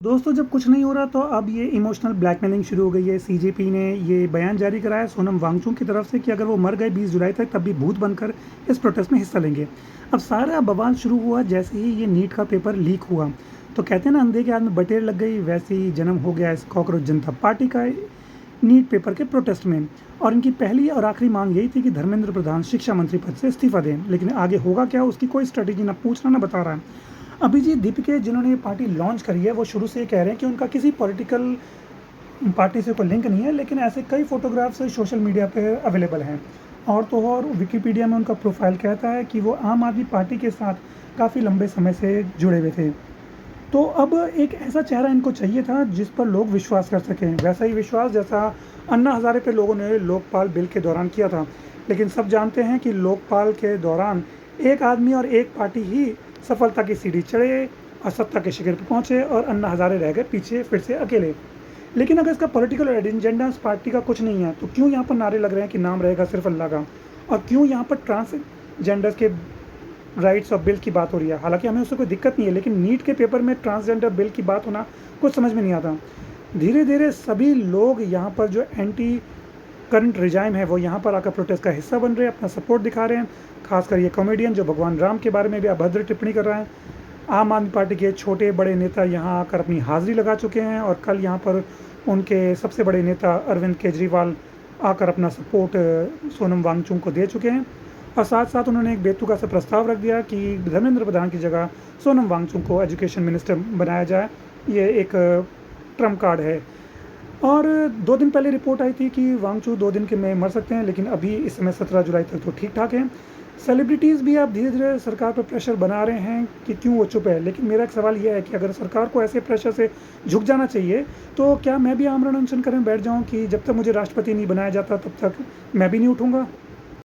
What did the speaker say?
दोस्तों जब कुछ नहीं हो रहा तो अब ये इमोशनल ब्लैकमेलिंग शुरू हो गई है। सीजेपी ने ये बयान जारी करा है सोनम वांगचुक की तरफ से कि अगर वो मर गए 20 जुलाई तक तब भी भूत बनकर इस प्रोटेस्ट में हिस्सा लेंगे। अब सारा बवाल शुरू हुआ जैसे ही ये नीट का पेपर लीक हुआ। तो कहते हैं ना, अंधे के हाथ में बटेर लग गई, वैसे ही जन्म हो गया इस कॉकरोच जनता पार्टी का नीट पेपर के प्रोटेस्ट में। और इनकी पहली और आखिरी मांग यही थी कि धर्मेंद्र प्रधान शिक्षा मंत्री पद से इस्तीफा दें, लेकिन आगे होगा क्या उसकी कोई स्ट्रेटेजी ना पूछ रहा ना बता रहा है। अभिजीत दीपिके जिन्होंने ये पार्टी लॉन्च करी है वो शुरू से ये कह रहे हैं कि उनका किसी पॉलिटिकल पार्टी से कोई लिंक नहीं है, लेकिन ऐसे कई फोटोग्राफ्स सोशल मीडिया पे अवेलेबल हैं। और तो और विकिपीडिया में उनका प्रोफाइल कहता है कि वो आम आदमी पार्टी के साथ काफ़ी लंबे समय से जुड़े हुए थे। तो अब एक ऐसा चेहरा इनको चाहिए था जिस पर लोग विश्वास कर सकें, वैसा ही विश्वास जैसा अन्ना हज़ारे पे लोगों ने लोकपाल बिल के दौरान किया था। लेकिन सब जानते हैं कि लोकपाल के दौरान एक आदमी और एक पार्टी ही सफलता की सीढ़ी चढ़े और सत्ता के शिखर पर पहुंचे और अन्ना हज़ारे रह गए पीछे फिर से अकेले। लेकिन अगर इसका पॉलिटिकल एजेंडा इस पार्टी का कुछ नहीं है तो क्यों यहाँ पर नारे लग रहे हैं कि नाम रहेगा सिर्फ अल्लाह का, और क्यों यहाँ पर ट्रांसजेंडर्स के राइट्स और बिल की बात हो रही है। हालांकि हमें उससे कोई दिक्कत नहीं है, लेकिन नीट के पेपर में ट्रांसजेंडर बिल की बात होना कुछ समझ में नहीं आता। धीरे धीरे सभी लोग यहाँ पर जो एंटी करंट रिजाइम है वो यहाँ पर आकर प्रोटेस्ट का हिस्सा बन रहे हैं, अपना सपोर्ट दिखा रहे हैं। खासकर ये कॉमेडियन जो भगवान राम के बारे में भी अभद्र टिप्पणी कर रहा है। आम आदमी पार्टी के छोटे बड़े नेता यहाँ आकर अपनी हाजिरी लगा चुके हैं और कल यहाँ पर उनके सबसे बड़े नेता अरविंद केजरीवाल आकर अपना सपोर्ट सोनम वांगचुक को दे चुके हैं। और साथ साथ उन्होंने एक बेतुका सा प्रस्ताव रख दिया कि धर्मेंद्र प्रधान की जगह सोनम वांगचुक को एजुकेशन मिनिस्टर बनाया जाए। ये एक ट्रम्प कार्ड है। और 2 दिन पहले रिपोर्ट आई थी कि वांगचुक 2 दिन के में मर सकते हैं, लेकिन अभी इस समय 17 जुलाई तक तो ठीक ठाक हैं। सेलिब्रिटीज़ भी अब धीरे धीरे सरकार पर प्रेशर बना रहे हैं कि क्यों वो चुप है। लेकिन मेरा एक सवाल यह है कि अगर सरकार को ऐसे प्रेशर से झुक जाना चाहिए तो क्या मैं भी आमरण अनशन करने बैठ जाऊं कि जब तक मुझे राष्ट्रपति नहीं बनाया जाता तब तक मैं भी नहीं उठूंगा।